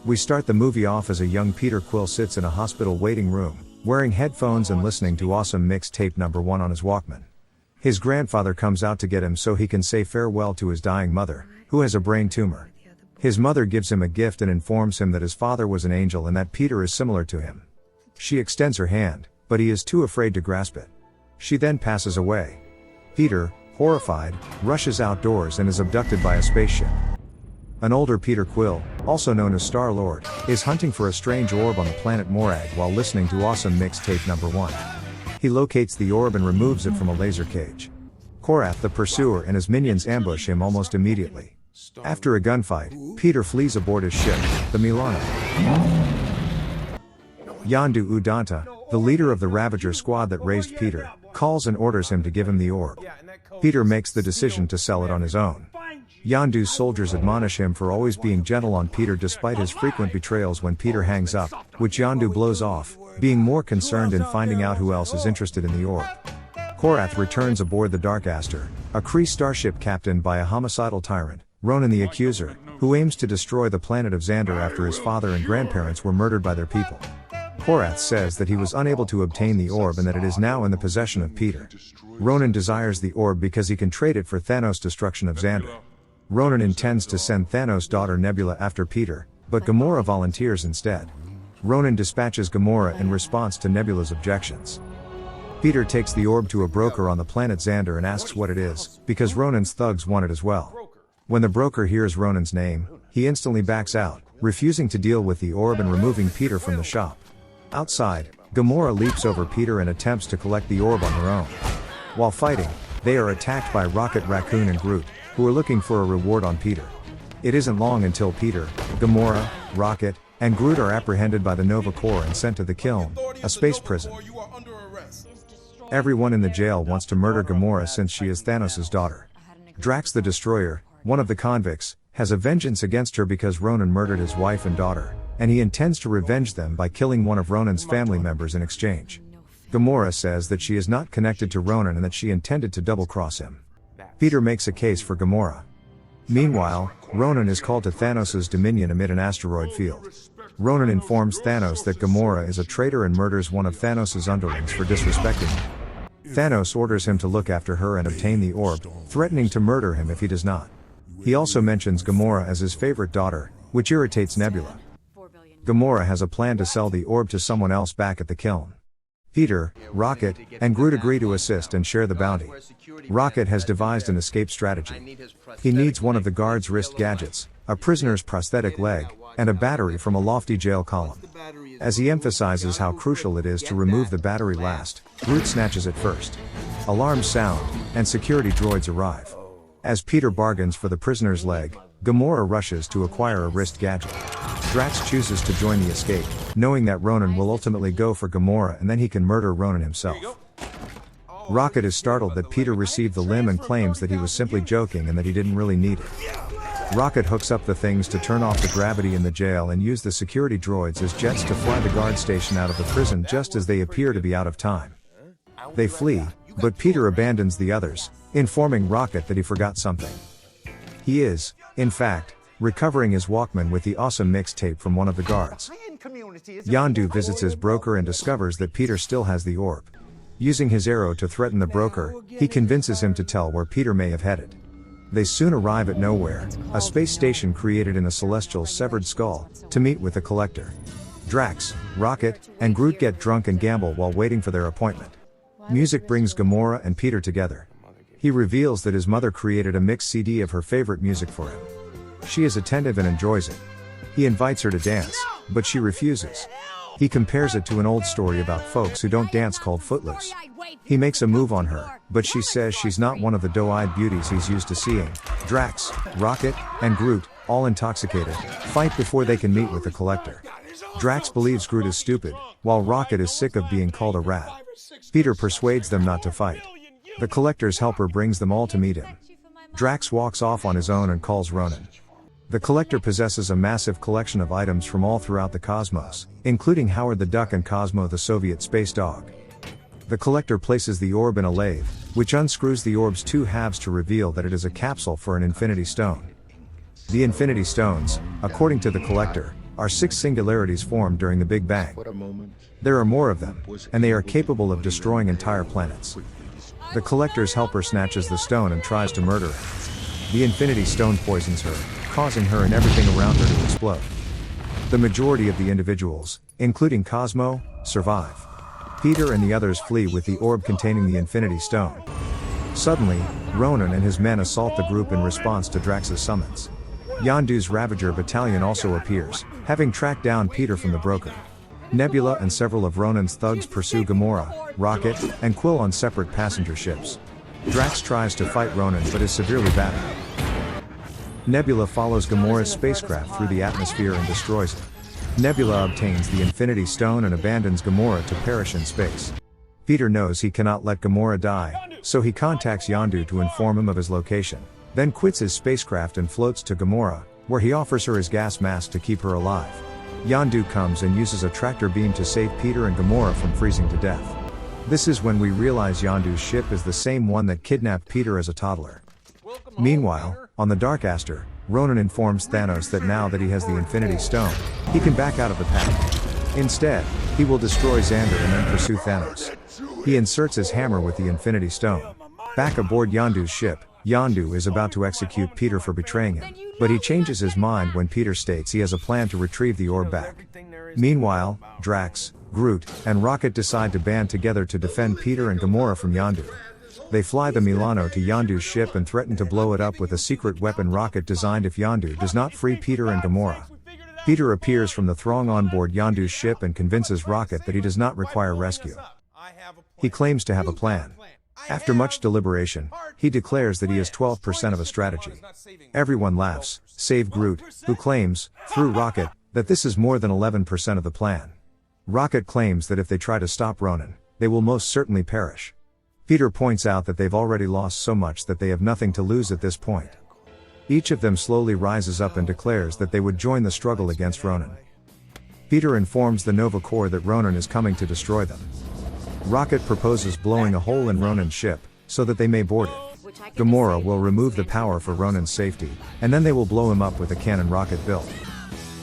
We start the movie off as a young Peter Quill sits in a hospital waiting room, wearing headphones and listening to awesome mixtape number 1 on his Walkman. His grandfather comes out to get him so he can say farewell to his dying mother, who has a brain tumor. His mother gives him a gift and informs him that his father was an angel and that Peter is similar to him. She extends her hand, but he is too afraid to grasp it. She then passes away. Peter, horrified, rushes outdoors and is abducted by a spaceship. An older Peter Quill, also known as Star-Lord, is hunting for a strange orb on the planet Morag while listening to awesome mixtape number 1. He locates the orb and removes it from a laser cage. Korath the Pursuer and his minions ambush him almost immediately. After a gunfight, Peter flees aboard his ship, the Milano. Yondu Udanta, the leader of the Ravager squad that raised Peter, calls and orders him to give him the orb. Peter makes the decision to sell it on his own. Yondu's soldiers admonish him for always being gentle on Peter despite his frequent betrayals when Peter hangs up, which Yondu blows off, being more concerned in finding out who else is interested in the orb. Korath returns aboard the Dark Aster, a Kree starship captained by a homicidal tyrant, Ronan the Accuser, who aims to destroy the planet of Xander after his father and grandparents were murdered by their people. Korath says that he was unable to obtain the orb and that it is now in the possession of Peter. Ronan desires the orb because he can trade it for Thanos' destruction of Xander. Ronan intends to send Thanos' daughter Nebula after Peter, but Gamora volunteers instead. Ronan dispatches Gamora in response to Nebula's objections. Peter takes the orb to a broker on the planet Xander and asks what it is, because Ronan's thugs want it as well. When the broker hears Ronan's name, he instantly backs out, refusing to deal with the orb and removing Peter from the shop. Outside, Gamora leaps over Peter and attempts to collect the orb on her own. While fighting, they are attacked by Rocket Raccoon and Groot, who are looking for a reward on Peter. It isn't long until Peter, Gamora, Rocket, and Groot are apprehended by the Nova Corps and sent to the Kiln, a space prison. Everyone in the jail wants to murder Gamora since she is Thanos' daughter. Drax the Destroyer, one of the convicts, has a vengeance against her because Ronan murdered his wife and daughter, and he intends to revenge them by killing one of Ronan's family members in exchange. Gamora says that she is not connected to Ronan and that she intended to double-cross him. Peter makes a case for Gamora. Meanwhile, Ronan is called to Thanos' dominion amid an asteroid field. Ronan informs Thanos that Gamora is a traitor and murders one of Thanos' underlings for disrespecting him. Thanos orders him to look after her and obtain the orb, threatening to murder him if he does not. He also mentions Gamora as his favorite daughter, which irritates Nebula. Gamora has a plan to sell the orb to someone else back at the Kiln. Peter, Rocket, and Groot agree to assist and share the bounty. Rocket has devised an escape strategy. He needs one of the guard's wrist gadgets, a prisoner's prosthetic leg, and a battery from a lofty jail column. As he emphasizes how crucial it is to remove the battery last, Groot snatches it first. Alarms sound, and security droids arrive. As Peter bargains for the prisoner's leg, Gamora rushes to acquire a wrist gadget. Drax chooses to join the escape, knowing that Ronan will ultimately go for Gamora and then he can murder Ronan himself. Rocket is startled that Peter received the limb and claims that he was simply joking and that he didn't really need it. Rocket hooks up the things to turn off the gravity in the jail and use the security droids as jets to fly the guard station out of the prison just as they appear to be out of time. They flee, but Peter abandons the others, informing Rocket that he forgot something. He is, in fact, recovering his Walkman with the awesome mixtape from one of the guards. Yondu visits his broker and discovers that Peter still has the orb. Using his arrow to threaten the broker, he convinces him to tell where Peter may have headed. They soon arrive at Nowhere, a space station created in a celestial's severed skull, to meet with the Collector. Drax, Rocket, and Groot get drunk and gamble while waiting for their appointment. Music brings Gamora and Peter together. He reveals that his mother created a mix CD of her favorite music for him. She is attentive and enjoys it. He invites her to dance, but she refuses. He compares it to an old story about folks who don't dance called Footloose. He makes a move on her, but she says she's not one of the doe-eyed beauties he's used to seeing. Drax, Rocket, and Groot, all intoxicated, fight before they can meet with the Collector. Drax believes Groot is stupid, while Rocket is sick of being called a rat. Peter persuades them not to fight. The Collector's helper brings them all to meet him. Drax walks off on his own and calls Ronan. The Collector possesses a massive collection of items from all throughout the cosmos, including Howard the Duck and Cosmo the Soviet space dog. The Collector places the orb in a lathe, which unscrews the orb's two halves to reveal that it is a capsule for an Infinity Stone. The Infinity Stones, according to the Collector, are 6 singularities formed during the Big Bang. There are more of them, and they are capable of destroying entire planets. The Collector's helper snatches the stone and tries to murder her. The Infinity Stone poisons her, causing her and everything around her to explode. The majority of the individuals, including Cosmo, survive. Peter and the others flee with the orb containing the Infinity Stone. Suddenly, Ronan and his men assault the group in response to Drax's summons. Yondu's Ravager battalion also appears, having tracked down Peter from the broker. Nebula and several of Ronan's thugs pursue Gamora, Rocket, and Quill on separate passenger ships. Drax tries to fight Ronan but is severely battered. Nebula follows Gamora's spacecraft through the atmosphere and destroys it. Nebula obtains the Infinity Stone and abandons Gamora to perish in space. Peter knows he cannot let Gamora die, so he contacts Yondu to inform him of his location, then quits his spacecraft and floats to Gamora, where he offers her his gas mask to keep her alive. Yondu comes and uses a tractor beam to save Peter and Gamora from freezing to death. This is when we realize Yondu's ship is the same one that kidnapped Peter as a toddler. Meanwhile, on the Dark Aster, Ronan informs Thanos that now that he has the Infinity Stone, he can back out of the pact. Instead, he will destroy Xander and then pursue Thanos. He inserts his hammer with the Infinity Stone. Back aboard Yondu's ship, Yondu is about to execute Peter for betraying him, but he changes his mind when Peter states he has a plan to retrieve the orb back. Meanwhile, Drax, Groot, and Rocket decide to band together to defend Peter and Gamora from Yondu. They fly the Milano to Yondu's ship and threaten to blow it up with a secret weapon Rocket designed if Yondu does not free Peter and Gamora. Peter appears from the throng on board Yondu's ship and convinces Rocket that he does not require rescue. He claims to have a plan. After much deliberation, he declares that he has 12% of a strategy. Everyone laughs, save Groot, who claims, through Rocket, that this is more than 11% of the plan. Rocket claims that if they try to stop Ronan, they will most certainly perish. Peter points out that they've already lost so much that they have nothing to lose at this point. Each of them slowly rises up and declares that they would join the struggle against Ronan. Peter informs the Nova Corps that Ronan is coming to destroy them. Rocket proposes blowing a hole in Ronan's ship, so that they may board it. Gamora will remove the power for Ronan's safety, and then they will blow him up with a cannon Rocket built.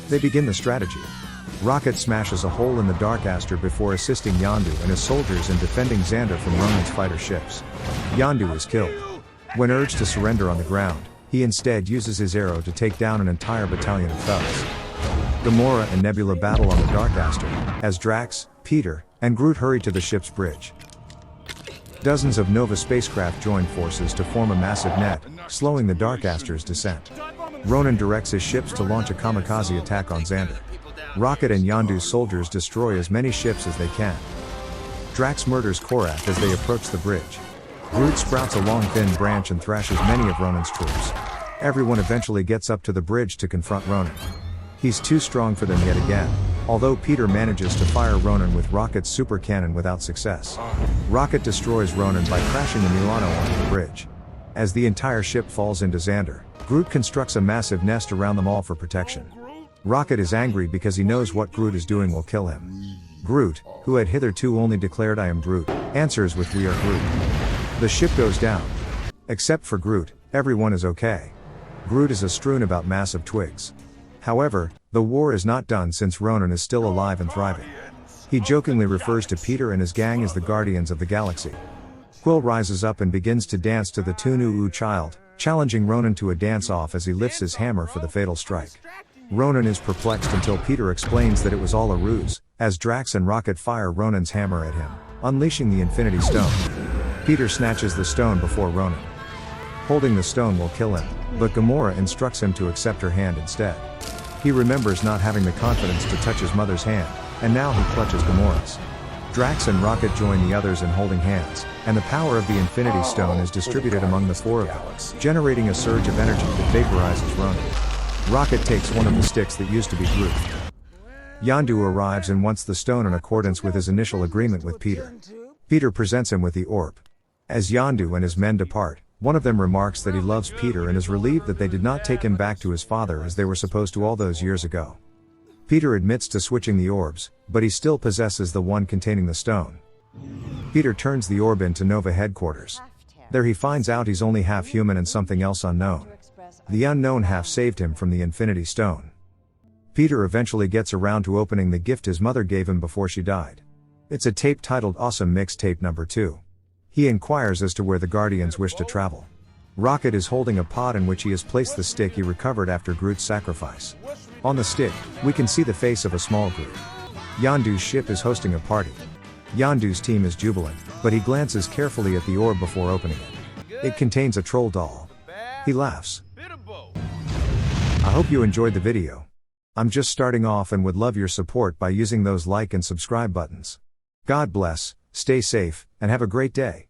They begin the strategy. Rocket smashes a hole in the Dark Aster before assisting Yondu and his soldiers in defending Xander from Ronan's fighter ships. Yondu is killed. When urged to surrender on the ground, he instead uses his arrow to take down an entire battalion of thugs. Gamora and Nebula battle on the Dark Aster, as Drax, Peter, and Groot hurry to the ship's bridge. Dozens of Nova spacecraft join forces to form a massive net, slowing the Dark Aster's descent. Ronan directs his ships to launch a kamikaze attack on Xander. Rocket and Yondu's soldiers destroy as many ships as they can. Drax murders Korath as they approach the bridge. Groot sprouts a long thin branch and thrashes many of Ronan's troops. Everyone eventually gets up to the bridge to confront Ronan. He's too strong for them yet again, although Peter manages to fire Ronan with Rocket's super cannon without success. Rocket destroys Ronan by crashing the Milano onto the bridge. As the entire ship falls into Xander, Groot constructs a massive nest around them all for protection. Rocket is angry because he knows what Groot is doing will kill him. Groot, who had hitherto only declared "I am Groot," answers with "We are Groot." The ship goes down. Except for Groot, everyone is okay. Groot is strewn about massive twigs. However, the war is not done since Ronan is still alive and thriving. He jokingly refers to Peter and his gang as the Guardians of the Galaxy. Quill rises up and begins to dance to the tune "Ooh Ooh Child," challenging Ronan to a dance-off as he lifts his hammer for the fatal strike. Ronan is perplexed until Peter explains that it was all a ruse, as Drax and Rocket fire Ronan's hammer at him, unleashing the Infinity Stone. Peter snatches the stone before Ronan. Holding the stone will kill him, but Gamora instructs him to accept her hand instead. He remembers not having the confidence to touch his mother's hand, and now he clutches Gamora's. Drax and Rocket join the others in holding hands, and the power of the Infinity Stone is distributed among the 4 of them, generating a surge of energy that vaporizes Ronan. Rocket takes one of the sticks that used to be Groot. Yondu arrives and wants the stone in accordance with his initial agreement with Peter. Peter presents him with the orb. As Yondu and his men depart, one of them remarks that he loves Peter and is relieved that they did not take him back to his father as they were supposed to all those years ago. Peter admits to switching the orbs, but he still possesses the one containing the stone. Peter turns the orb into Nova headquarters. There he finds out he's only half human and something else unknown. The unknown half saved him from the Infinity Stone. Peter eventually gets around to opening the gift his mother gave him before she died. It's a tape titled Awesome Mixtape Number 2. He inquires as to where the Guardians wish to travel. Rocket is holding a pot in which he has placed the stick he recovered after Groot's sacrifice. On the stick, we can see the face of a small Groot. Yondu's ship is hosting a party. Yondu's team is jubilant, but he glances carefully at the orb before opening it. It contains a troll doll. He laughs. I hope you enjoyed the video. I'm just starting off and would love your support by using those like and subscribe buttons. God bless, stay safe, and have a great day.